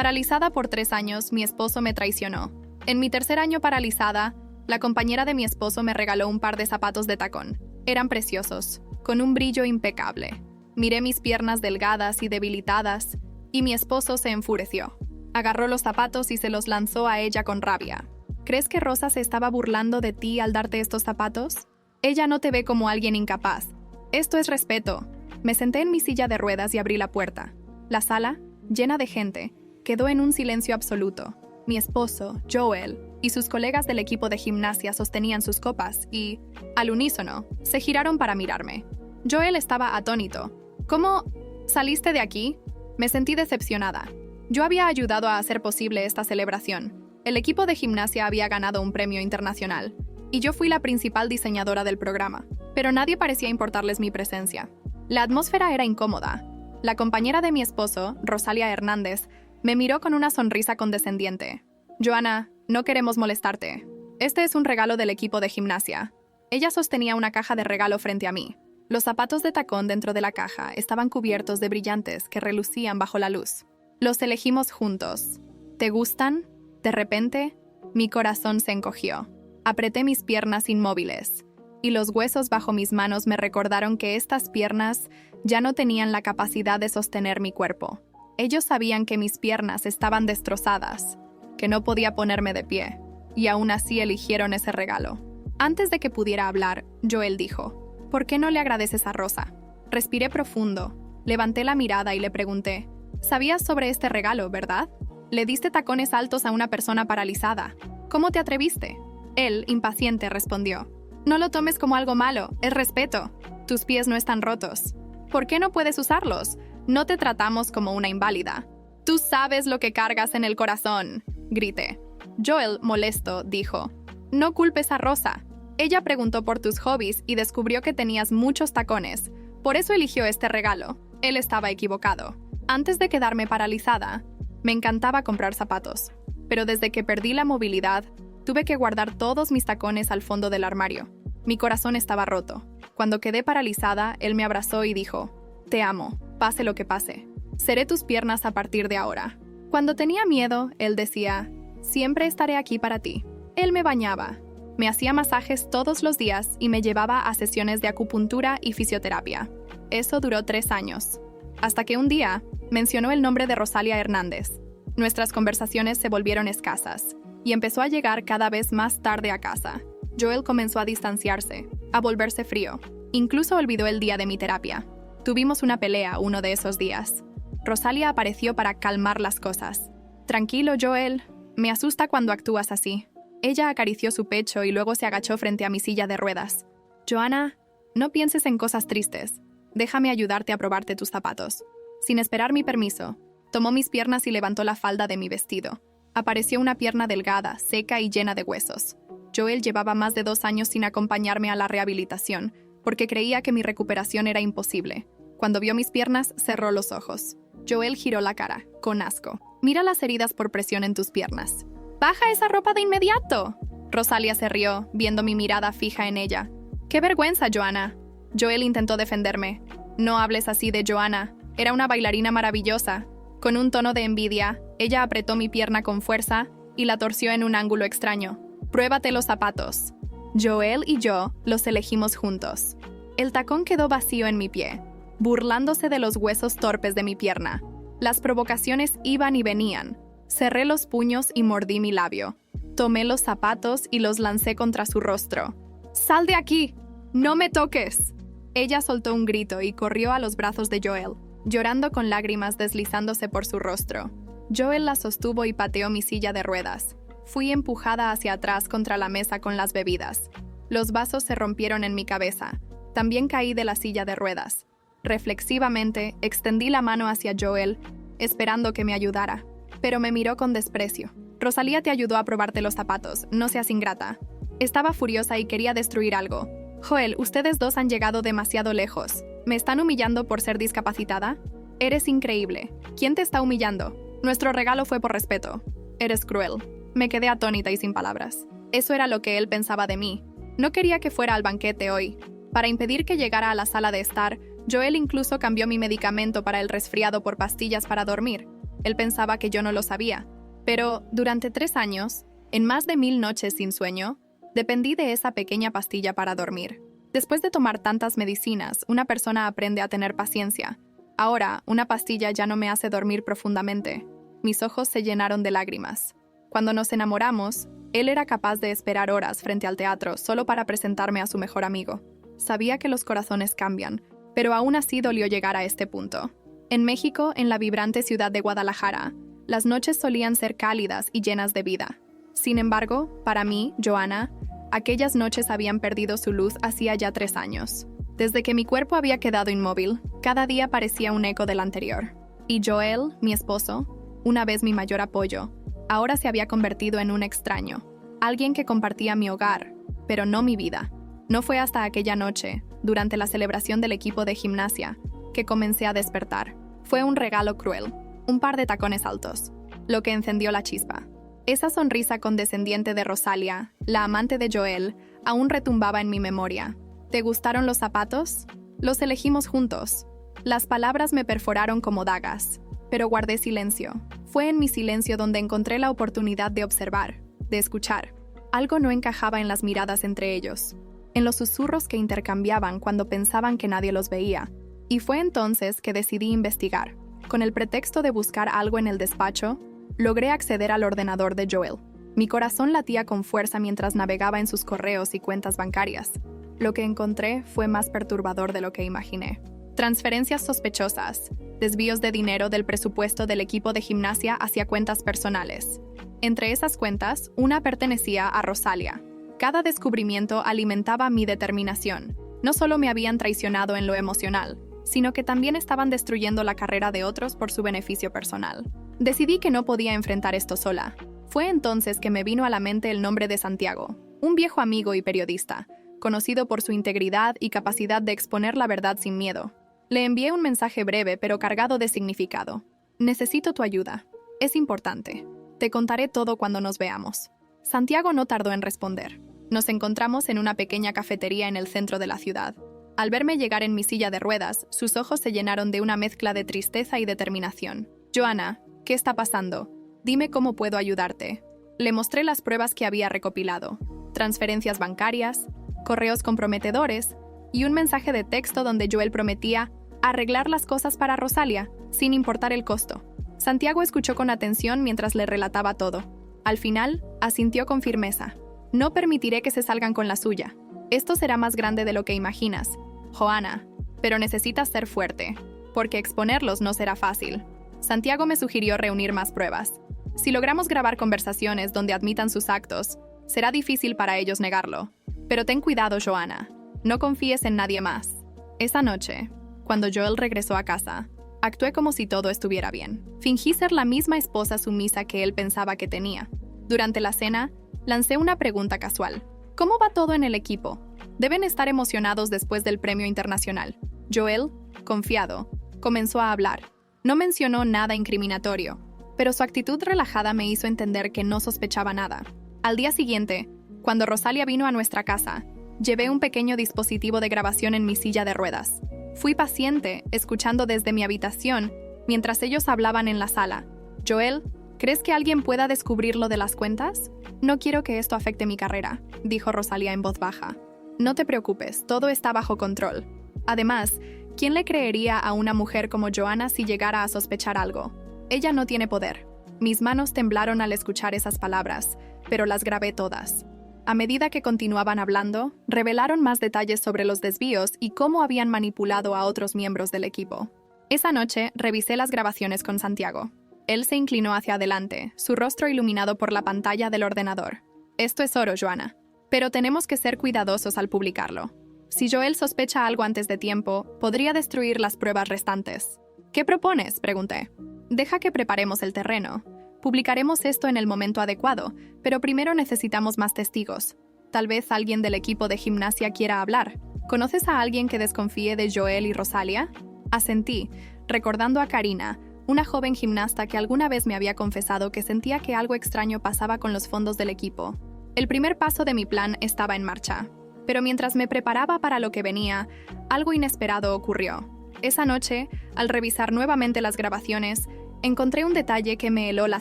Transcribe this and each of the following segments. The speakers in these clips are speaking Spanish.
Paralizada por 3 años, mi esposo me traicionó. En mi tercer año paralizada, la compañera de mi esposo me regaló un par de zapatos de tacón. Eran preciosos, con un brillo impecable. Miré mis piernas delgadas y debilitadas, y mi esposo se enfureció. Agarró los zapatos y se los lanzó a ella con rabia. ¿Crees que Rosa se estaba burlando de ti al darte estos zapatos? Ella no te ve como alguien incapaz. Esto es respeto. Me senté en mi silla de ruedas y abrí la puerta. La sala, llena de gente, quedó en un silencio absoluto. Mi esposo, Joel, y sus colegas del equipo de gimnasia sostenían sus copas y, al unísono, se giraron para mirarme. Joel estaba atónito. ¿Cómo saliste de aquí? Me sentí decepcionada. Yo había ayudado a hacer posible esta celebración. El equipo de gimnasia había ganado un premio internacional, y yo fui la principal diseñadora del programa, pero nadie parecía importarles mi presencia. La atmósfera era incómoda. La compañera de mi esposo, Rosalia Hernández, me miró con una sonrisa condescendiente. Joana, no queremos molestarte. Este es un regalo del equipo de gimnasia. Ella sostenía una caja de regalo frente a mí. Los zapatos de tacón dentro de la caja estaban cubiertos de brillantes que relucían bajo la luz. Los elegimos juntos. ¿Te gustan? De repente, mi corazón se encogió. Apreté mis piernas inmóviles, y los huesos bajo mis manos me recordaron que estas piernas ya no tenían la capacidad de sostener mi cuerpo. Ellos sabían que mis piernas estaban destrozadas, que no podía ponerme de pie, y aún así eligieron ese regalo. Antes de que pudiera hablar, Joel dijo, ¿por qué no le agradeces a Rosa? Respiré profundo, levanté la mirada y le pregunté, ¿sabías sobre este regalo, verdad? Le diste tacones altos a una persona paralizada. ¿Cómo te atreviste? Él, impaciente, respondió, no lo tomes como algo malo, es respeto. Tus pies no están rotos. ¿Por qué no puedes usarlos? No te tratamos como una inválida. Tú sabes lo que cargas en el corazón, grité. Joel, molesto, dijo, no culpes a Rosa. Ella preguntó por tus hobbies y descubrió que tenías muchos tacones. Por eso eligió este regalo. Él estaba equivocado. Antes de quedarme paralizada, me encantaba comprar zapatos. Pero desde que perdí la movilidad, tuve que guardar todos mis tacones al fondo del armario. Mi corazón estaba roto. Cuando quedé paralizada, él me abrazó y dijo, te amo, pase lo que pase. Seré tus piernas a partir de ahora. Cuando tenía miedo, él decía, siempre estaré aquí para ti. Él me bañaba, me hacía masajes todos los días y me llevaba a sesiones de acupuntura y fisioterapia. Eso duró 3 años. Hasta que un día, mencionó el nombre de Rosalia Hernández. Nuestras conversaciones se volvieron escasas, y empezó a llegar cada vez más tarde a casa. Joel comenzó a distanciarse, a volverse frío. Incluso olvidó el día de mi terapia. Tuvimos una pelea uno de esos días. Rosalia apareció para calmar las cosas. Tranquilo, Joel. Me asusta cuando actúas así. Ella acarició su pecho y luego se agachó frente a mi silla de ruedas. Joana, no pienses en cosas tristes. Déjame ayudarte a probarte tus zapatos. Sin esperar mi permiso, tomó mis piernas y levantó la falda de mi vestido. Apareció una pierna delgada, seca y llena de huesos. Joel llevaba más de 2 años sin acompañarme a la rehabilitación, porque creía que mi recuperación era imposible. Cuando vio mis piernas, cerró los ojos. Joel giró la cara, con asco. Mira las heridas por presión en tus piernas. ¡Baja esa ropa de inmediato! Rosalia se rió, viendo mi mirada fija en ella. ¡Qué vergüenza, Joana! Joel intentó defenderme. No hables así de Joana. Era una bailarina maravillosa. Con un tono de envidia, ella apretó mi pierna con fuerza y la torció en un ángulo extraño. Pruébate los zapatos. Joel y yo los elegimos juntos. El tacón quedó vacío en mi pie, burlándose de los huesos torpes de mi pierna. Las provocaciones iban y venían. Cerré los puños y mordí mi labio. Tomé los zapatos y los lancé contra su rostro. ¡Sal de aquí! ¡No me toques! Ella soltó un grito y corrió a los brazos de Joel, llorando con lágrimas deslizándose por su rostro. Joel la sostuvo y pateó mi silla de ruedas. Fui empujada hacia atrás contra la mesa con las bebidas. Los vasos se rompieron en mi cabeza. También caí de la silla de ruedas. Reflexivamente, extendí la mano hacia Joel, esperando que me ayudara, pero me miró con desprecio. Rosalía te ayudó a probarte los zapatos, no seas ingrata. Estaba furiosa y quería destruir algo. Joel, ustedes dos han llegado demasiado lejos. ¿Me están humillando por ser discapacitada? Eres increíble. ¿Quién te está humillando? Nuestro regalo fue por respeto. Eres cruel. Me quedé atónita y sin palabras. Eso era lo que él pensaba de mí. No quería que fuera al banquete hoy. Para impedir que llegara a la sala de estar, Joel incluso cambió mi medicamento para el resfriado por pastillas para dormir. Él pensaba que yo no lo sabía. Pero durante 3 años, en más de 1000 noches sin sueño, dependí de esa pequeña pastilla para dormir. Después de tomar tantas medicinas, una persona aprende a tener paciencia. Ahora, una pastilla ya no me hace dormir profundamente. Mis ojos se llenaron de lágrimas. Cuando nos enamoramos, él era capaz de esperar horas frente al teatro solo para presentarme a su mejor amigo. Sabía que los corazones cambian, pero aún así dolió llegar a este punto. En México, en la vibrante ciudad de Guadalajara, las noches solían ser cálidas y llenas de vida. Sin embargo, para mí, Joanna, aquellas noches habían perdido su luz hacía ya 3 años. Desde que mi cuerpo había quedado inmóvil, cada día parecía un eco del anterior. Y Joel, mi esposo, una vez mi mayor apoyo, ahora se había convertido en un extraño, alguien que compartía mi hogar, pero no mi vida. No fue hasta aquella noche, durante la celebración del equipo de gimnasia, que comencé a despertar. Fue un regalo cruel, un par de tacones altos, lo que encendió la chispa. Esa sonrisa condescendiente de Rosalia, la amante de Joel, aún retumbaba en mi memoria. ¿Te gustaron los zapatos? Los elegimos juntos. Las palabras me perforaron como dagas, pero guardé silencio. Fue en mi silencio donde encontré la oportunidad de observar, de escuchar. Algo no encajaba en las miradas entre ellos, en los susurros que intercambiaban cuando pensaban que nadie los veía. Y fue entonces que decidí investigar. Con el pretexto de buscar algo en el despacho, logré acceder al ordenador de Joel. Mi corazón latía con fuerza mientras navegaba en sus correos y cuentas bancarias. Lo que encontré fue más perturbador de lo que imaginé. Transferencias sospechosas, desvíos de dinero del presupuesto del equipo de gimnasia hacia cuentas personales. Entre esas cuentas, una pertenecía a Rosalia. Cada descubrimiento alimentaba mi determinación. No solo me habían traicionado en lo emocional, sino que también estaban destruyendo la carrera de otros por su beneficio personal. Decidí que no podía enfrentar esto sola. Fue entonces que me vino a la mente el nombre de Santiago, un viejo amigo y periodista, conocido por su integridad y capacidad de exponer la verdad sin miedo. Le envié un mensaje breve pero cargado de significado. Necesito tu ayuda. Es importante. Te contaré todo cuando nos veamos. Santiago no tardó en responder. Nos encontramos en una pequeña cafetería en el centro de la ciudad. Al verme llegar en mi silla de ruedas, sus ojos se llenaron de una mezcla de tristeza y determinación. Joanna, ¿qué está pasando? Dime cómo puedo ayudarte. Le mostré las pruebas que había recopilado. Transferencias bancarias, correos comprometedores y un mensaje de texto donde Joel prometía arreglar las cosas para Rosalia, sin importar el costo. Santiago escuchó con atención mientras le relataba todo. Al final, asintió con firmeza. No permitiré que se salgan con la suya. Esto será más grande de lo que imaginas, Joanna, pero necesitas ser fuerte, porque exponerlos no será fácil. Santiago me sugirió reunir más pruebas. Si logramos grabar conversaciones donde admitan sus actos, será difícil para ellos negarlo. Pero ten cuidado, Joanna. No confíes en nadie más. Esa noche, cuando Joel regresó a casa, actué como si todo estuviera bien. Fingí ser la misma esposa sumisa que él pensaba que tenía. Durante la cena, lancé una pregunta casual. ¿Cómo va todo en el equipo? Deben estar emocionados después del premio internacional. Joel, confiado, comenzó a hablar. No mencionó nada incriminatorio, pero su actitud relajada me hizo entender que no sospechaba nada. Al día siguiente, cuando Rosalia vino a nuestra casa, llevé un pequeño dispositivo de grabación en mi silla de ruedas. Fui paciente, escuchando desde mi habitación, mientras ellos hablaban en la sala. Joel, ¿crees que alguien pueda descubrir lo de las cuentas? No quiero que esto afecte mi carrera, dijo Rosalia en voz baja. No te preocupes, todo está bajo control. Además, ¿quién le creería a una mujer como Joanna si llegara a sospechar algo? Ella no tiene poder. Mis manos temblaron al escuchar esas palabras, pero las grabé todas. A medida que continuaban hablando, revelaron más detalles sobre los desvíos y cómo habían manipulado a otros miembros del equipo. Esa noche, revisé las grabaciones con Santiago. Él se inclinó hacia adelante, su rostro iluminado por la pantalla del ordenador. Esto es oro, Joanna. Pero tenemos que ser cuidadosos al publicarlo. Si Joel sospecha algo antes de tiempo, podría destruir las pruebas restantes. ¿Qué propones?, pregunté. Deja que preparemos el terreno. Publicaremos esto en el momento adecuado, pero primero necesitamos más testigos. Tal vez alguien del equipo de gimnasia quiera hablar. ¿Conoces a alguien que desconfíe de Joel y Rosalia? Asentí, recordando a Karina, una joven gimnasta que alguna vez me había confesado que sentía que algo extraño pasaba con los fondos del equipo. El primer paso de mi plan estaba en marcha, pero mientras me preparaba para lo que venía, algo inesperado ocurrió. Esa noche, al revisar nuevamente las grabaciones, Encontré un detalle que me heló la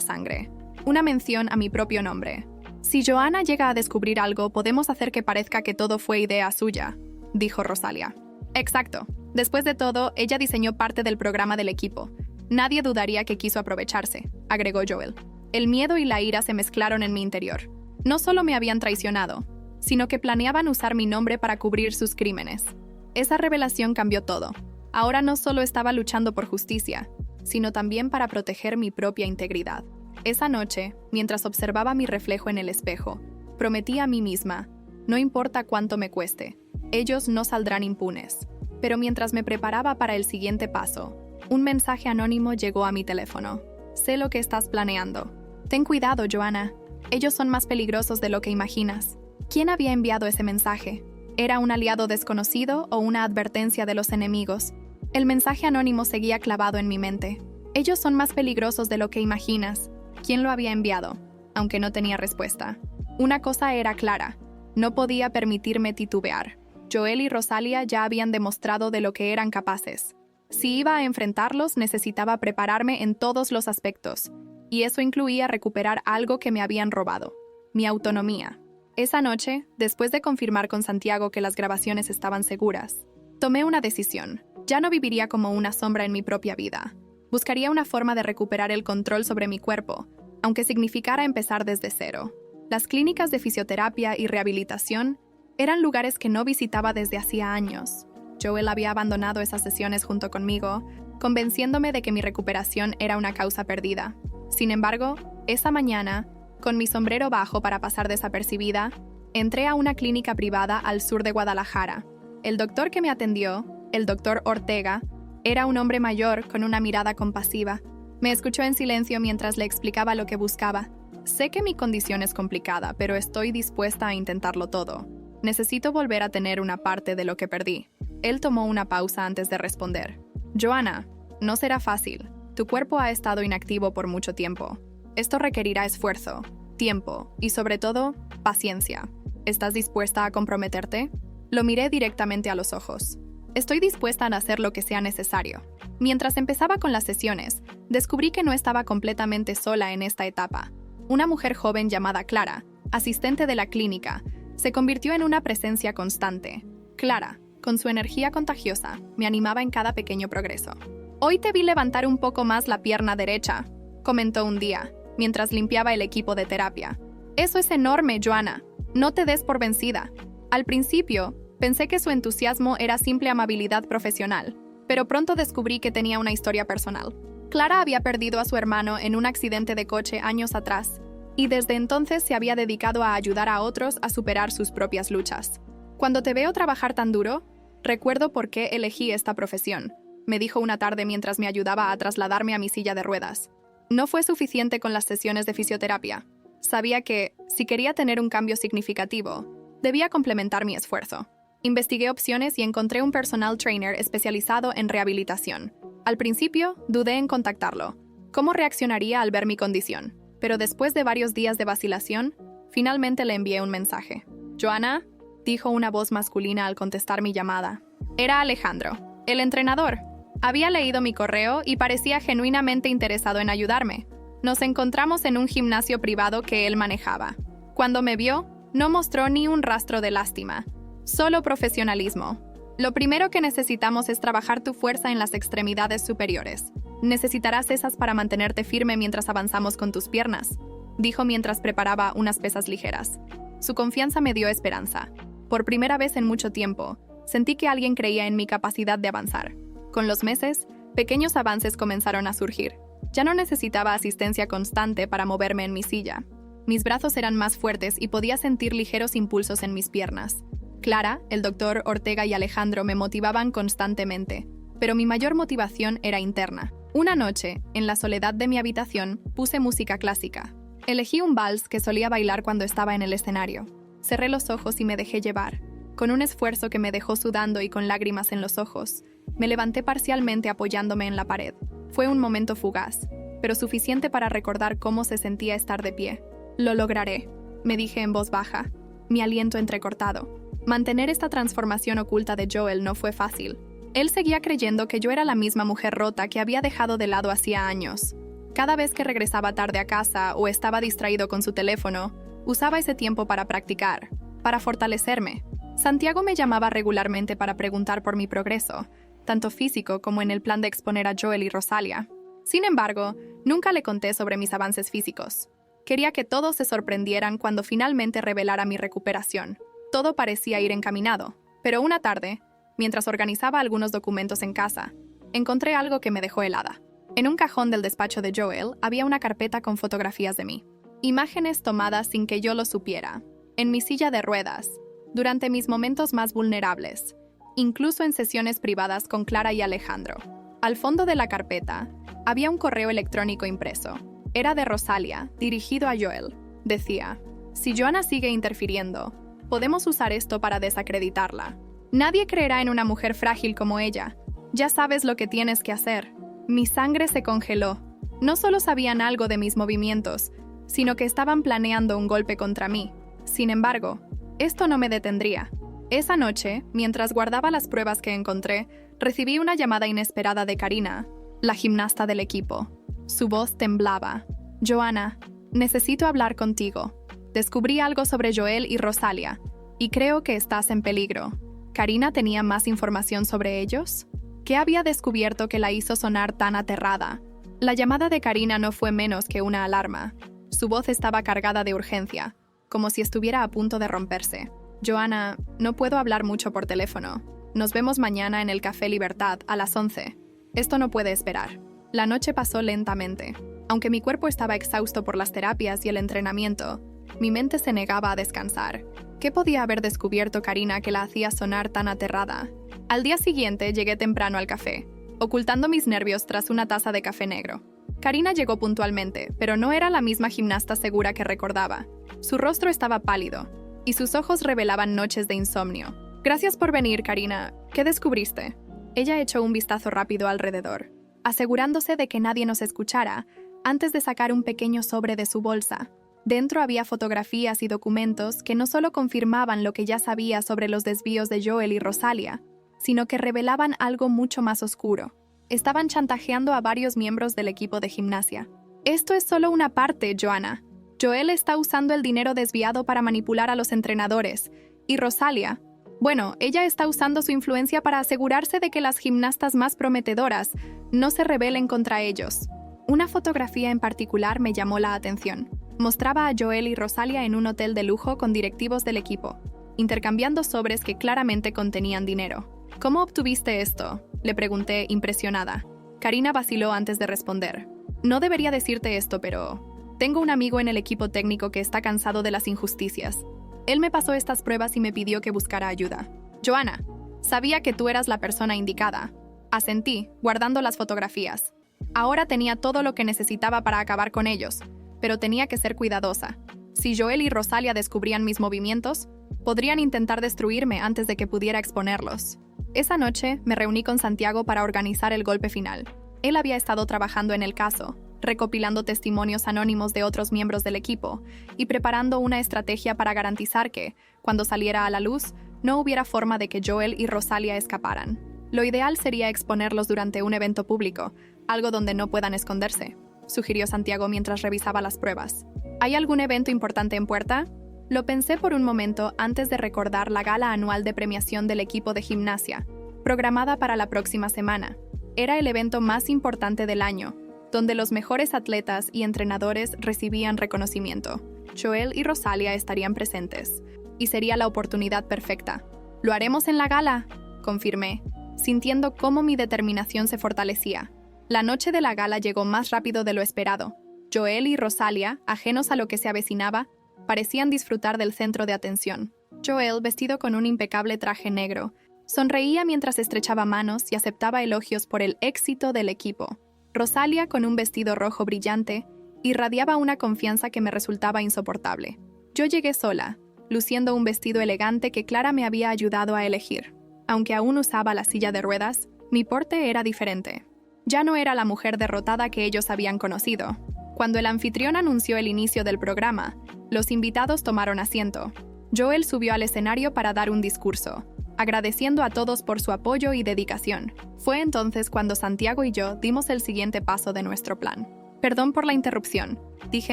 sangre. Una mención a mi propio nombre. Si Joanna llega a descubrir algo, podemos hacer que parezca que todo fue idea suya, dijo Rosalia. Exacto. Después de todo, ella diseñó parte del programa del equipo. Nadie dudaría que quiso aprovecharse, agregó Joel. El miedo y la ira se mezclaron en mi interior. No solo me habían traicionado, sino que planeaban usar mi nombre para cubrir sus crímenes. Esa revelación cambió todo. Ahora no solo estaba luchando por justicia, sino también para proteger mi propia integridad. Esa noche, mientras observaba mi reflejo en el espejo, prometí a mí misma, no importa cuánto me cueste, ellos no saldrán impunes. Pero mientras me preparaba para el siguiente paso, un mensaje anónimo llegó a mi teléfono. Sé lo que estás planeando. Ten cuidado, Joanna. Ellos son más peligrosos de lo que imaginas. ¿Quién había enviado ese mensaje? ¿Era un aliado desconocido o una advertencia de los enemigos? El mensaje anónimo seguía clavado en mi mente. Ellos son más peligrosos de lo que imaginas. ¿Quién lo había enviado? Aunque no tenía respuesta. Una cosa era clara. No podía permitirme titubear. Joel y Rosalia ya habían demostrado de lo que eran capaces. Si iba a enfrentarlos, necesitaba prepararme en todos los aspectos. Y eso incluía recuperar algo que me habían robado. Mi autonomía. Esa noche, después de confirmar con Santiago que las grabaciones estaban seguras, tomé una decisión. Ya no viviría como una sombra en mi propia vida. Buscaría una forma de recuperar el control sobre mi cuerpo, aunque significara empezar desde cero. Las clínicas de fisioterapia y rehabilitación eran lugares que no visitaba desde hacía años. Joel había abandonado esas sesiones junto conmigo, convenciéndome de que mi recuperación era una causa perdida. Sin embargo, esa mañana, con mi sombrero bajo para pasar desapercibida, entré a una clínica privada al sur de Guadalajara. El doctor que me atendió, el doctor Ortega, era un hombre mayor con una mirada compasiva. Me escuchó en silencio mientras le explicaba lo que buscaba. Sé que mi condición es complicada, pero estoy dispuesta a intentarlo todo. Necesito volver a tener una parte de lo que perdí. Él tomó una pausa antes de responder. Joanna, no será fácil. Tu cuerpo ha estado inactivo por mucho tiempo. Esto requerirá esfuerzo, tiempo y, sobre todo, paciencia. ¿Estás dispuesta a comprometerte? Lo miré directamente a los ojos. Estoy dispuesta a hacer lo que sea necesario. Mientras empezaba con las sesiones, descubrí que no estaba completamente sola en esta etapa. Una mujer joven llamada Clara, asistente de la clínica, se convirtió en una presencia constante. Clara, con su energía contagiosa, me animaba en cada pequeño progreso. Hoy te vi levantar un poco más la pierna derecha, comentó un día, mientras limpiaba el equipo de terapia. Eso es enorme, Joanna. No te des por vencida. Al principio, pensé que su entusiasmo era simple amabilidad profesional, pero pronto descubrí que tenía una historia personal. Clara había perdido a su hermano en un accidente de coche años atrás, y desde entonces se había dedicado a ayudar a otros a superar sus propias luchas. Cuando te veo trabajar tan duro, recuerdo por qué elegí esta profesión, me dijo una tarde mientras me ayudaba a trasladarme a mi silla de ruedas. No fue suficiente con las sesiones de fisioterapia. Sabía que, si quería tener un cambio significativo, debía complementar mi esfuerzo. Investigué opciones y encontré un personal trainer especializado en rehabilitación. Al principio, dudé en contactarlo. ¿Cómo reaccionaría al ver mi condición? Pero después de varios días de vacilación, finalmente le envié un mensaje. «Joanna», dijo una voz masculina al contestar mi llamada. Era Alejandro, el entrenador. Había leído mi correo y parecía genuinamente interesado en ayudarme. Nos encontramos en un gimnasio privado que él manejaba. Cuando me vio, no mostró ni un rastro de lástima. Solo profesionalismo. Lo primero que necesitamos es trabajar tu fuerza en las extremidades superiores. Necesitarás esas para mantenerte firme mientras avanzamos con tus piernas, dijo mientras preparaba unas pesas ligeras. Su confianza me dio esperanza. Por primera vez en mucho tiempo, sentí que alguien creía en mi capacidad de avanzar. Con los meses, pequeños avances comenzaron a surgir. Ya no necesitaba asistencia constante para moverme en mi silla. Mis brazos eran más fuertes y podía sentir ligeros impulsos en mis piernas. Clara, el doctor Ortega y Alejandro me motivaban constantemente, pero mi mayor motivación era interna. Una noche, en la soledad de mi habitación, puse música clásica. Elegí un vals que solía bailar cuando estaba en el escenario. Cerré los ojos y me dejé llevar. Con un esfuerzo que me dejó sudando y con lágrimas en los ojos, me levanté parcialmente apoyándome en la pared. Fue un momento fugaz, pero suficiente para recordar cómo se sentía estar de pie. «Lo lograré», me dije en voz baja, mi aliento entrecortado. Mantener esta transformación oculta de Joel no fue fácil. Él seguía creyendo que yo era la misma mujer rota que había dejado de lado hacía años. Cada vez que regresaba tarde a casa o estaba distraído con su teléfono, usaba ese tiempo para practicar, para fortalecerme. Santiago me llamaba regularmente para preguntar por mi progreso, tanto físico como en el plan de exponer a Joel y Rosalia. Sin embargo, nunca le conté sobre mis avances físicos. Quería que todos se sorprendieran cuando finalmente revelara mi recuperación. Todo parecía ir encaminado, pero una tarde, mientras organizaba algunos documentos en casa, encontré algo que me dejó helada. En un cajón del despacho de Joel había una carpeta con fotografías de mí. Imágenes tomadas sin que yo lo supiera, en mi silla de ruedas, durante mis momentos más vulnerables, incluso en sesiones privadas con Clara y Alejandro. Al fondo de la carpeta había un correo electrónico impreso. Era de Rosalia, dirigido a Joel. Decía: si Joanna sigue interfiriendo, podemos usar esto para desacreditarla. Nadie creerá en una mujer frágil como ella. Ya sabes lo que tienes que hacer. Mi sangre se congeló. No solo sabían algo de mis movimientos, sino que estaban planeando un golpe contra mí. Sin embargo, esto no me detendría. Esa noche, mientras guardaba las pruebas que encontré, recibí una llamada inesperada de Karina, la gimnasta del equipo. Su voz temblaba. Joanna, necesito hablar contigo. Descubrí algo sobre Joel y Rosalia, y creo que estás en peligro. ¿Karina tenía más información sobre ellos? ¿Qué había descubierto que la hizo sonar tan aterrada? La llamada de Karina no fue menos que una alarma. Su voz estaba cargada de urgencia, como si estuviera a punto de romperse. Joanna, no puedo hablar mucho por teléfono. Nos vemos mañana en el Café Libertad a las 11. Esto no puede esperar. La noche pasó lentamente. Aunque mi cuerpo estaba exhausto por las terapias y el entrenamiento, mi mente se negaba a descansar. ¿Qué podía haber descubierto Karina que la hacía sonar tan aterrada? Al día siguiente llegué temprano al café, ocultando mis nervios tras una taza de café negro. Karina llegó puntualmente, pero no era la misma gimnasta segura que recordaba. Su rostro estaba pálido, y sus ojos revelaban noches de insomnio. Gracias por venir, Karina. ¿Qué descubriste? Ella echó un vistazo rápido alrededor, asegurándose de que nadie nos escuchara, antes de sacar un pequeño sobre de su bolsa. Dentro había fotografías y documentos que no solo confirmaban lo que ya sabía sobre los desvíos de Joel y Rosalia, sino que revelaban algo mucho más oscuro. Estaban chantajeando a varios miembros del equipo de gimnasia. Esto es solo una parte, Joanna. Joel está usando el dinero desviado para manipular a los entrenadores. Y Rosalia, bueno, ella está usando su influencia para asegurarse de que las gimnastas más prometedoras no se rebelen contra ellos. Una fotografía en particular me llamó la atención. Mostraba a Joel y Rosalia en un hotel de lujo con directivos del equipo, intercambiando sobres que claramente contenían dinero. ¿Cómo obtuviste esto?, le pregunté, impresionada. Karina vaciló antes de responder. No debería decirte esto, pero tengo un amigo en el equipo técnico que está cansado de las injusticias. Él me pasó estas pruebas y me pidió que buscara ayuda. Joanna, sabía que tú eras la persona indicada. Asentí, guardando las fotografías. Ahora tenía todo lo que necesitaba para acabar con ellos, pero tenía que ser cuidadosa. Si Joel y Rosalia descubrían mis movimientos, podrían intentar destruirme antes de que pudiera exponerlos. Esa noche me reuní con Santiago para organizar el golpe final. Él había estado trabajando en el caso, recopilando testimonios anónimos de otros miembros del equipo y preparando una estrategia para garantizar que, cuando saliera a la luz, no hubiera forma de que Joel y Rosalia escaparan. Lo ideal sería exponerlos durante un evento público, algo donde no puedan esconderse, sugirió Santiago mientras revisaba las pruebas. ¿Hay algún evento importante en puerta? Lo pensé por un momento antes de recordar la gala anual de premiación del equipo de gimnasia, programada para la próxima semana. Era el evento más importante del año, donde los mejores atletas y entrenadores recibían reconocimiento. Joel y Rosalia estarían presentes, y sería la oportunidad perfecta. «Lo haremos en la gala», confirmé, sintiendo cómo mi determinación se fortalecía. La noche de la gala llegó más rápido de lo esperado. Joel y Rosalia, ajenos a lo que se avecinaba, parecían disfrutar del centro de atención. Joel, vestido con un impecable traje negro, sonreía mientras estrechaba manos y aceptaba elogios por el éxito del equipo. Rosalia, con un vestido rojo brillante, irradiaba una confianza que me resultaba insoportable. Yo llegué sola, luciendo un vestido elegante que Clara me había ayudado a elegir. Aunque aún usaba la silla de ruedas, mi porte era diferente. Ya no era la mujer derrotada que ellos habían conocido. Cuando el anfitrión anunció el inicio del programa, los invitados tomaron asiento. Joel subió al escenario para dar un discurso, agradeciendo a todos por su apoyo y dedicación. Fue entonces cuando Santiago y yo dimos el siguiente paso de nuestro plan. Perdón por la interrupción, dije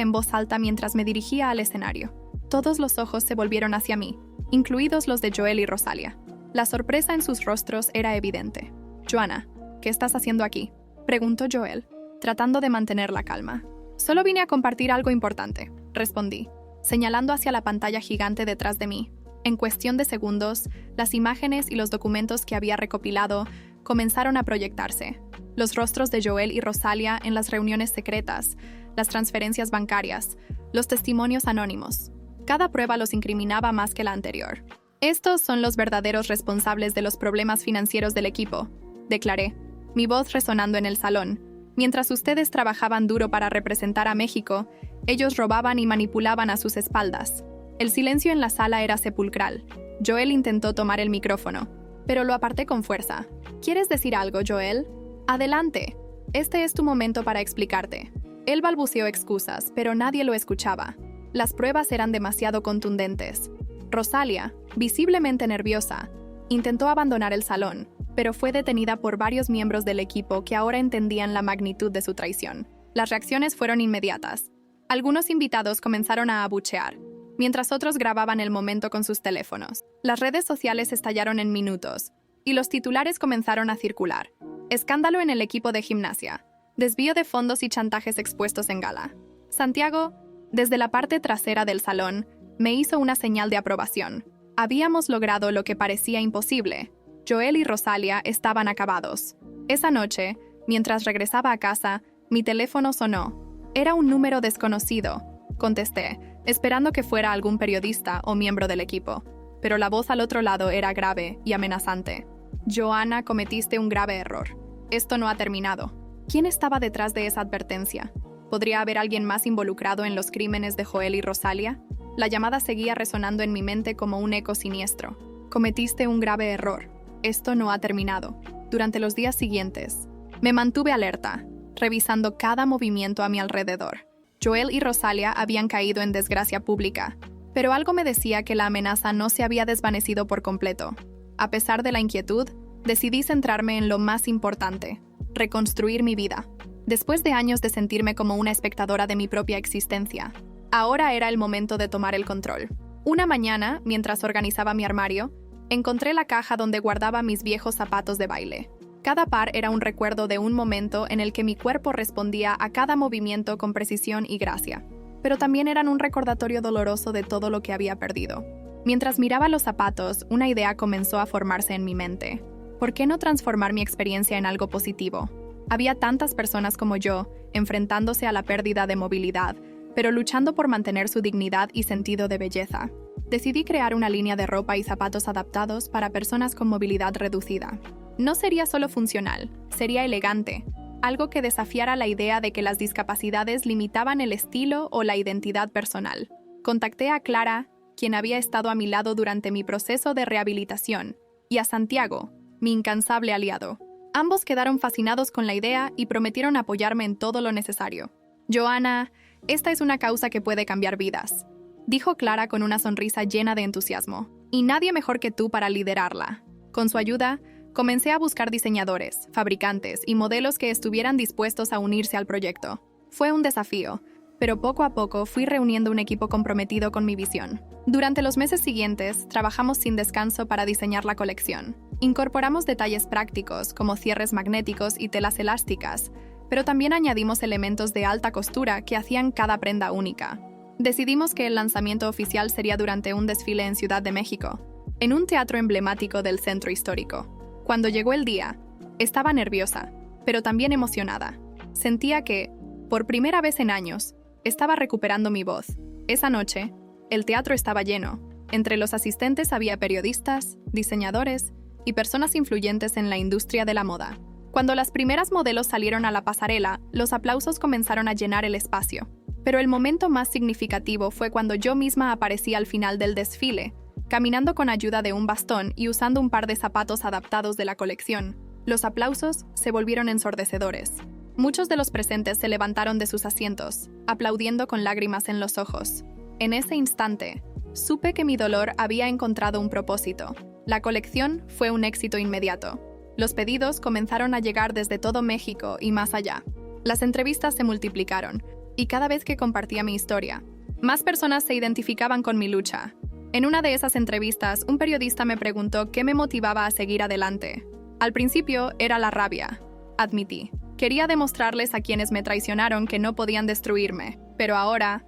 en voz alta mientras me dirigía al escenario. Todos los ojos se volvieron hacia mí, incluidos los de Joel y Rosalia. La sorpresa en sus rostros era evidente. «Joanna, ¿qué estás haciendo aquí?», preguntó Joel, tratando de mantener la calma. «Solo vine a compartir algo importante», respondí, señalando hacia la pantalla gigante detrás de mí. En cuestión de segundos, las imágenes y los documentos que había recopilado comenzaron a proyectarse. Los rostros de Joel y Rosalia en las reuniones secretas, las transferencias bancarias, los testimonios anónimos. Cada prueba los incriminaba más que la anterior. «Estos son los verdaderos responsables de los problemas financieros del equipo», declaré, mi voz resonando en el salón. «Mientras ustedes trabajaban duro para representar a México, ellos robaban y manipulaban a sus espaldas». El silencio en la sala era sepulcral. Joel intentó tomar el micrófono, pero lo aparté con fuerza. «¿Quieres decir algo, Joel? Adelante. Este es tu momento para explicarte». Él balbuceó excusas, pero nadie lo escuchaba. Las pruebas eran demasiado contundentes. Rosalia, visiblemente nerviosa, intentó abandonar el salón, pero fue detenida por varios miembros del equipo que ahora entendían la magnitud de su traición. Las reacciones fueron inmediatas. Algunos invitados comenzaron a abuchear, mientras otros grababan el momento con sus teléfonos. Las redes sociales estallaron en minutos, y los titulares comenzaron a circular. Escándalo en el equipo de gimnasia. Desvío de fondos y chantajes expuestos en gala. Santiago, desde la parte trasera del salón, me hizo una señal de aprobación. Habíamos logrado lo que parecía imposible. Joel y Rosalia estaban acabados. Esa noche, mientras regresaba a casa, mi teléfono sonó. Era un número desconocido. Contesté, esperando que fuera algún periodista o miembro del equipo. Pero la voz al otro lado era grave y amenazante. «Joanna, cometiste un grave error. Esto no ha terminado». ¿Quién estaba detrás de esa advertencia? ¿Podría haber alguien más involucrado en los crímenes de Joel y Rosalia? La llamada seguía resonando en mi mente como un eco siniestro. «Cometiste un grave error. Esto no ha terminado». Durante los días siguientes, me mantuve alerta, revisando cada movimiento a mi alrededor. Joel y Rosalia habían caído en desgracia pública, pero algo me decía que la amenaza no se había desvanecido por completo. A pesar de la inquietud, decidí centrarme en lo más importante: reconstruir mi vida. Después de años de sentirme como una espectadora de mi propia existencia, ahora era el momento de tomar el control. Una mañana, mientras organizaba mi armario, encontré la caja donde guardaba mis viejos zapatos de baile. Cada par era un recuerdo de un momento en el que mi cuerpo respondía a cada movimiento con precisión y gracia, pero también eran un recordatorio doloroso de todo lo que había perdido. Mientras miraba los zapatos, una idea comenzó a formarse en mi mente. ¿Por qué no transformar mi experiencia en algo positivo? Había tantas personas como yo, enfrentándose a la pérdida de movilidad, pero luchando por mantener su dignidad y sentido de belleza. Decidí crear una línea de ropa y zapatos adaptados para personas con movilidad reducida. No sería solo funcional, sería elegante, algo que desafiara la idea de que las discapacidades limitaban el estilo o la identidad personal. Contacté a Clara, quien había estado a mi lado durante mi proceso de rehabilitación, y a Santiago, mi incansable aliado. Ambos quedaron fascinados con la idea y prometieron apoyarme en todo lo necesario. «Joanna, esta es una causa que puede cambiar vidas», dijo Clara con una sonrisa llena de entusiasmo. «Y nadie mejor que tú para liderarla». Con su ayuda, comencé a buscar diseñadores, fabricantes y modelos que estuvieran dispuestos a unirse al proyecto. Fue un desafío, pero poco a poco fui reuniendo un equipo comprometido con mi visión. Durante los meses siguientes, trabajamos sin descanso para diseñar la colección. Incorporamos detalles prácticos como cierres magnéticos y telas elásticas, pero también añadimos elementos de alta costura que hacían cada prenda única. Decidimos que el lanzamiento oficial sería durante un desfile en Ciudad de México, en un teatro emblemático del centro histórico. Cuando llegó el día, estaba nerviosa, pero también emocionada. Sentía que, por primera vez en años, estaba recuperando mi voz. Esa noche, el teatro estaba lleno. Entre los asistentes había periodistas, diseñadores y personas influyentes en la industria de la moda. Cuando las primeras modelos salieron a la pasarela, los aplausos comenzaron a llenar el espacio. Pero el momento más significativo fue cuando yo misma aparecí al final del desfile, caminando con ayuda de un bastón y usando un par de zapatos adaptados de la colección. Los aplausos se volvieron ensordecedores. Muchos de los presentes se levantaron de sus asientos, aplaudiendo con lágrimas en los ojos. En ese instante, supe que mi dolor había encontrado un propósito. La colección fue un éxito inmediato. Los pedidos comenzaron a llegar desde todo México y más allá. Las entrevistas se multiplicaron, y cada vez que compartía mi historia, más personas se identificaban con mi lucha. En una de esas entrevistas, un periodista me preguntó qué me motivaba a seguir adelante. Al principio era la rabia, admití. Quería demostrarles a quienes me traicionaron que no podían destruirme, pero ahora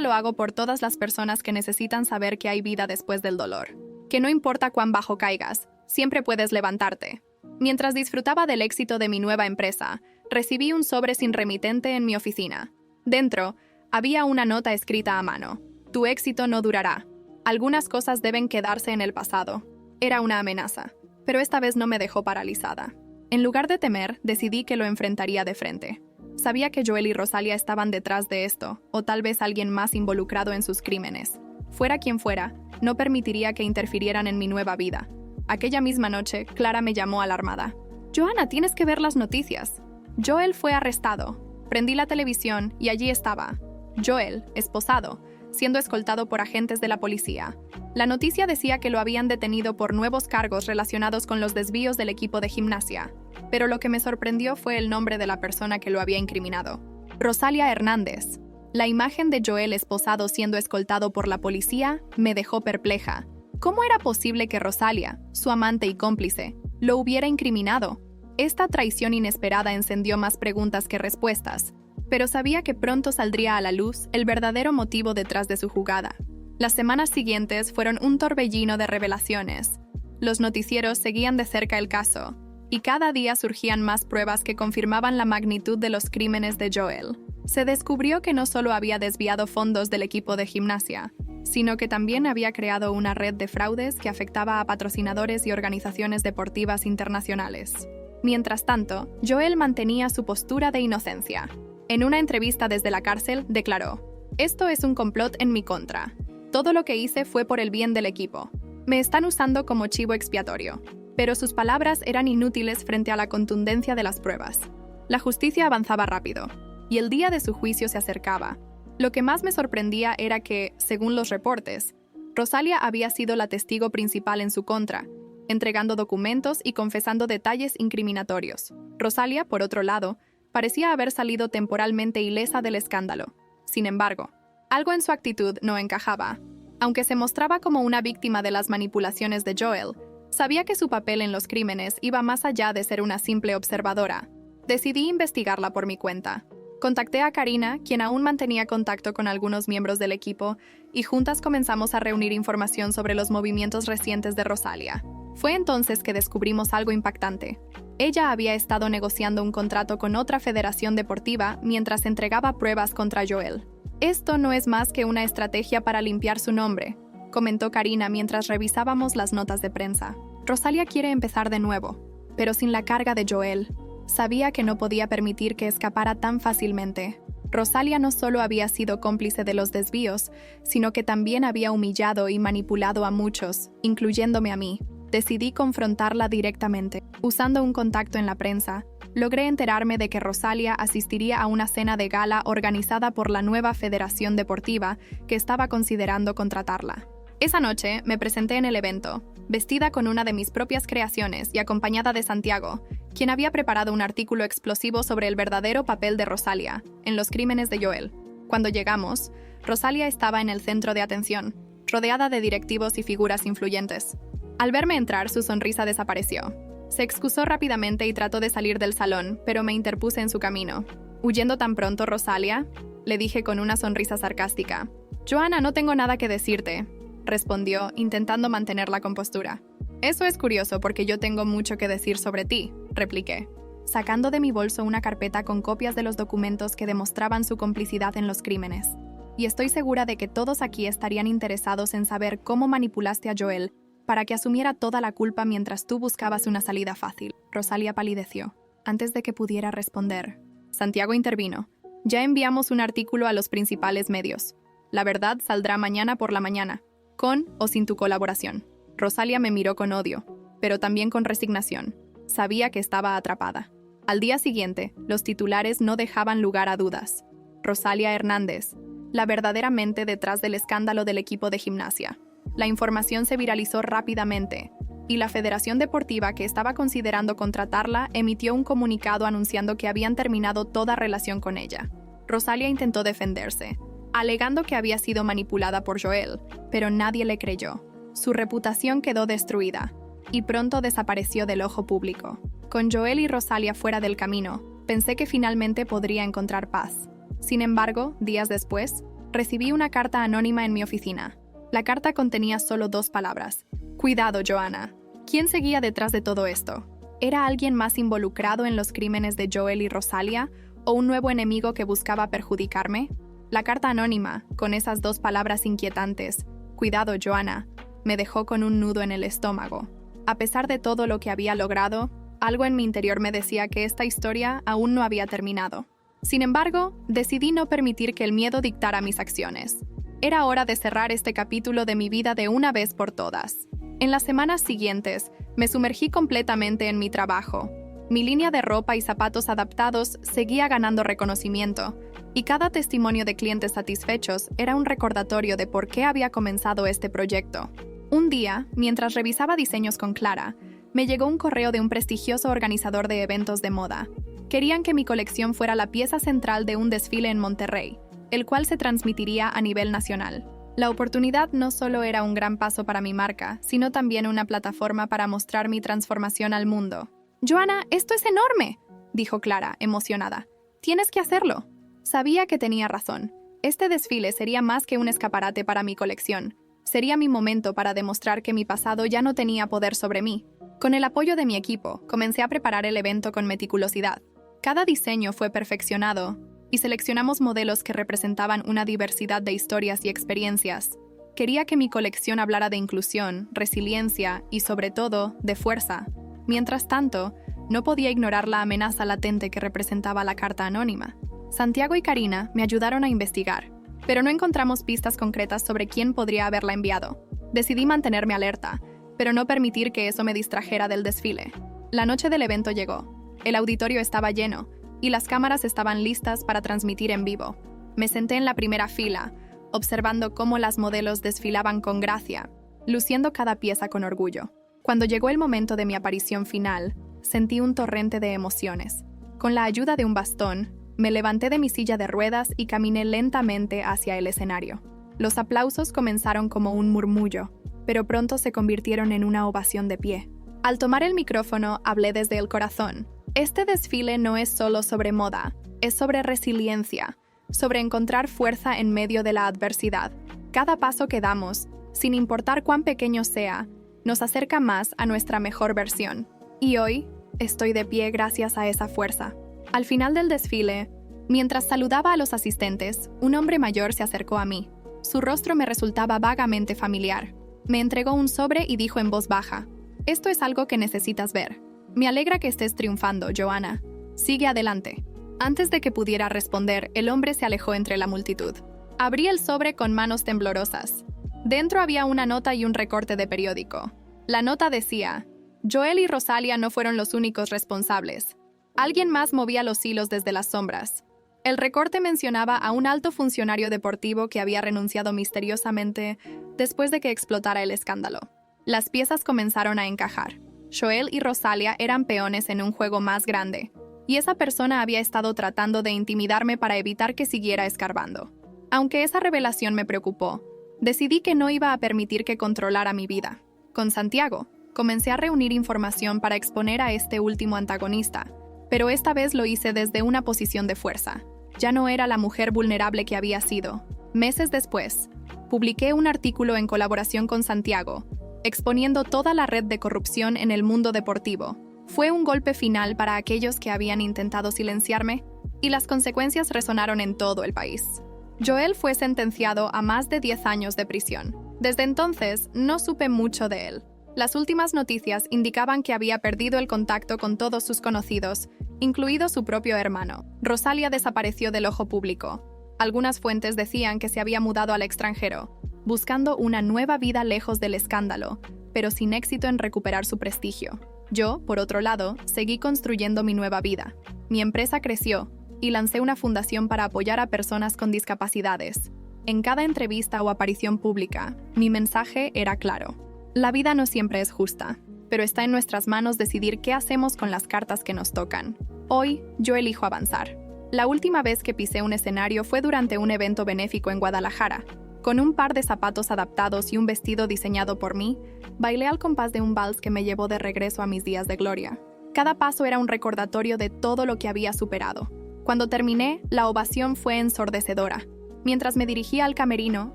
lo hago por todas las personas que necesitan saber que hay vida después del dolor. Que no importa cuán bajo caigas, siempre puedes levantarte. Mientras disfrutaba del éxito de mi nueva empresa, recibí un sobre sin remitente en mi oficina. Dentro, había una nota escrita a mano. Tu éxito no durará. Algunas cosas deben quedarse en el pasado. Era una amenaza, pero esta vez no me dejó paralizada. En lugar de temer, decidí que lo enfrentaría de frente. Sabía que Joel y Rosalia estaban detrás de esto, o tal vez alguien más involucrado en sus crímenes. Fuera quien fuera, no permitiría que interfirieran en mi nueva vida. Aquella misma noche, Clara me llamó alarmada. «Joanna, tienes que ver las noticias. Joel fue arrestado». Prendí la televisión y allí estaba. Joel, esposado, siendo escoltado por agentes de la policía. La noticia decía que lo habían detenido por nuevos cargos relacionados con los desvíos del equipo de gimnasia. Pero lo que me sorprendió fue el nombre de la persona que lo había incriminado. Rosalia Hernández. La imagen de Joel esposado siendo escoltado por la policía me dejó perpleja. ¿Cómo era posible que Rosalia, su amante y cómplice, lo hubiera incriminado? Esta traición inesperada encendió más preguntas que respuestas, pero sabía que pronto saldría a la luz el verdadero motivo detrás de su jugada. Las semanas siguientes fueron un torbellino de revelaciones. Los noticieros seguían de cerca el caso, y cada día surgían más pruebas que confirmaban la magnitud de los crímenes de Joel. Se descubrió que no solo había desviado fondos del equipo de gimnasia, sino que también había creado una red de fraudes que afectaba a patrocinadores y organizaciones deportivas internacionales. Mientras tanto, Joel mantenía su postura de inocencia. En una entrevista desde la cárcel, declaró: «Esto es un complot en mi contra. Todo lo que hice fue por el bien del equipo. Me están usando como chivo expiatorio». Pero sus palabras eran inútiles frente a la contundencia de las pruebas. La justicia avanzaba rápido, y el día de su juicio se acercaba. Lo que más me sorprendía era que, según los reportes, Rosalia había sido la testigo principal en su contra, entregando documentos y confesando detalles incriminatorios. Rosalia, por otro lado, parecía haber salido temporalmente ilesa del escándalo. Sin embargo, algo en su actitud no encajaba. Aunque se mostraba como una víctima de las manipulaciones de Joel, sabía que su papel en los crímenes iba más allá de ser una simple observadora. Decidí investigarla por mi cuenta. Contacté a Karina, quien aún mantenía contacto con algunos miembros del equipo, y juntas comenzamos a reunir información sobre los movimientos recientes de Rosalia. Fue entonces que descubrimos algo impactante. Ella había estado negociando un contrato con otra federación deportiva mientras entregaba pruebas contra Joel. «Esto no es más que una estrategia para limpiar su nombre», comentó Karina mientras revisábamos las notas de prensa. «Rosalia quiere empezar de nuevo, pero sin la carga de Joel». Sabía que no podía permitir que escapara tan fácilmente. Rosalia no solo había sido cómplice de los desvíos, sino que también había humillado y manipulado a muchos, incluyéndome a mí. Decidí confrontarla directamente. Usando un contacto en la prensa, logré enterarme de que Rosalia asistiría a una cena de gala organizada por la nueva federación deportiva que estaba considerando contratarla. Esa noche me presenté en el evento, vestida con una de mis propias creaciones y acompañada de Santiago, quien había preparado un artículo explosivo sobre el verdadero papel de Rosalia en los crímenes de Joel. Cuando llegamos, Rosalia estaba en el centro de atención, rodeada de directivos y figuras influyentes. Al verme entrar, su sonrisa desapareció. Se excusó rápidamente y trató de salir del salón, pero me interpuse en su camino. «¿Huyendo tan pronto, Rosalia?», le dije con una sonrisa sarcástica. «Joanna, no tengo nada que decirte», respondió, intentando mantener la compostura. «Eso es curioso porque yo tengo mucho que decir sobre ti», repliqué, sacando de mi bolso una carpeta con copias de los documentos que demostraban su complicidad en los crímenes. «Y estoy segura de que todos aquí estarían interesados en saber cómo manipulaste a Joel para que asumiera toda la culpa mientras tú buscabas una salida fácil». Rosalia palideció. Antes de que pudiera responder, Santiago intervino. «Ya enviamos un artículo a los principales medios. La verdad saldrá mañana por la mañana, con o sin tu colaboración». Rosalia me miró con odio, pero también con resignación. Sabía que estaba atrapada. Al día siguiente, los titulares no dejaban lugar a dudas. Rosalia Hernández, la verdadera mente detrás del escándalo del equipo de gimnasia. La información se viralizó rápidamente. y la Federación Deportiva que estaba considerando contratarla emitió un comunicado anunciando que habían terminado toda relación con ella. Rosalia intentó defenderse, alegando que había sido manipulada por Joel, pero nadie le creyó. Su reputación quedó destruida y pronto desapareció del ojo público. Con Joel y Rosalia fuera del camino, pensé que finalmente podría encontrar paz. Sin embargo, días después, recibí una carta anónima en mi oficina. La carta contenía solo 2 palabras. Cuidado, Joanna. ¿Quién seguía detrás de todo esto? ¿Era alguien más involucrado en los crímenes de Joel y Rosalia o un nuevo enemigo que buscaba perjudicarme? La carta anónima, con esas 2 palabras inquietantes, cuidado, Joanna, me dejó con un nudo en el estómago. A pesar de todo lo que había logrado, algo en mi interior me decía que esta historia aún no había terminado. Sin embargo, decidí no permitir que el miedo dictara mis acciones. Era hora de cerrar este capítulo de mi vida de una vez por todas. En las semanas siguientes, me sumergí completamente en mi trabajo. Mi línea de ropa y zapatos adaptados seguía ganando reconocimiento, y cada testimonio de clientes satisfechos era un recordatorio de por qué había comenzado este proyecto. Un día, mientras revisaba diseños con Clara, me llegó un correo de un prestigioso organizador de eventos de moda. Querían que mi colección fuera la pieza central de un desfile en Monterrey, el cual se transmitiría a nivel nacional. La oportunidad no solo era un gran paso para mi marca, sino también una plataforma para mostrar mi transformación al mundo. «Joanna, esto es enorme», dijo Clara, emocionada. «Tienes que hacerlo». Sabía que tenía razón. Este desfile sería más que un escaparate para mi colección. Sería mi momento para demostrar que mi pasado ya no tenía poder sobre mí. Con el apoyo de mi equipo, comencé a preparar el evento con meticulosidad. Cada diseño fue perfeccionado, y seleccionamos modelos que representaban una diversidad de historias y experiencias. Quería que mi colección hablara de inclusión, resiliencia y, sobre todo, de fuerza. Mientras tanto, no podía ignorar la amenaza latente que representaba la carta anónima. Santiago y Karina me ayudaron a investigar, pero no encontramos pistas concretas sobre quién podría haberla enviado. Decidí mantenerme alerta, pero no permitir que eso me distrajera del desfile. La noche del evento llegó. El auditorio estaba lleno, y las cámaras estaban listas para transmitir en vivo. Me senté en la primera fila, observando cómo las modelos desfilaban con gracia, luciendo cada pieza con orgullo. Cuando llegó el momento de mi aparición final, sentí un torrente de emociones. Con la ayuda de un bastón, me levanté de mi silla de ruedas y caminé lentamente hacia el escenario. Los aplausos comenzaron como un murmullo, pero pronto se convirtieron en una ovación de pie. Al tomar el micrófono, hablé desde el corazón. Este desfile no es solo sobre moda, es sobre resiliencia, sobre encontrar fuerza en medio de la adversidad. Cada paso que damos, sin importar cuán pequeño sea, nos acerca más a nuestra mejor versión. Y hoy, estoy de pie gracias a esa fuerza. Al final del desfile, mientras saludaba a los asistentes, un hombre mayor se acercó a mí. Su rostro me resultaba vagamente familiar. Me entregó un sobre y dijo en voz baja: «Esto es algo que necesitas ver. Me alegra que estés triunfando, Joanna. Sigue adelante». Antes de que pudiera responder, el hombre se alejó entre la multitud. Abrí el sobre con manos temblorosas. Dentro había una nota y un recorte de periódico. La nota decía: «Joel y Rosalia no fueron los únicos responsables. Alguien más movía los hilos desde las sombras». El recorte mencionaba a un alto funcionario deportivo que había renunciado misteriosamente después de que explotara el escándalo. Las piezas comenzaron a encajar. Joel y Rosalia eran peones en un juego más grande, y esa persona había estado tratando de intimidarme para evitar que siguiera escarbando. Aunque esa revelación me preocupó, decidí que no iba a permitir que controlara mi vida. Con Santiago, comencé a reunir información para exponer a este último antagonista, pero esta vez lo hice desde una posición de fuerza. Ya no era la mujer vulnerable que había sido. Meses después, publiqué un artículo en colaboración con Santiago, exponiendo toda la red de corrupción en el mundo deportivo. Fue un golpe final para aquellos que habían intentado silenciarme, y las consecuencias resonaron en todo el país. Joel fue sentenciado a más de 10 años de prisión. Desde entonces, no supe mucho de él. Las últimas noticias indicaban que había perdido el contacto con todos sus conocidos, incluido su propio hermano. Rosalia desapareció del ojo público. Algunas fuentes decían que se había mudado al extranjero, buscando una nueva vida lejos del escándalo, pero sin éxito en recuperar su prestigio. Yo, por otro lado, seguí construyendo mi nueva vida. Mi empresa creció y lancé una fundación para apoyar a personas con discapacidades. En cada entrevista o aparición pública, mi mensaje era claro: la vida no siempre es justa. pero está en nuestras manos decidir qué hacemos con las cartas que nos tocan. Hoy, yo elijo avanzar. La última vez que pisé un escenario fue durante un evento benéfico en Guadalajara. Con un par de zapatos adaptados y un vestido diseñado por mí, bailé al compás de un vals que me llevó de regreso a mis días de gloria. Cada paso era un recordatorio de todo lo que había superado. Cuando terminé, la ovación fue ensordecedora. Mientras me dirigía al camerino,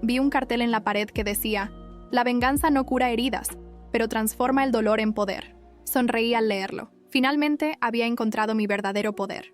vi un cartel en la pared que decía: «La venganza no cura heridas, pero transforma el dolor en poder». Sonreí al leerlo. Finalmente había encontrado mi verdadero poder.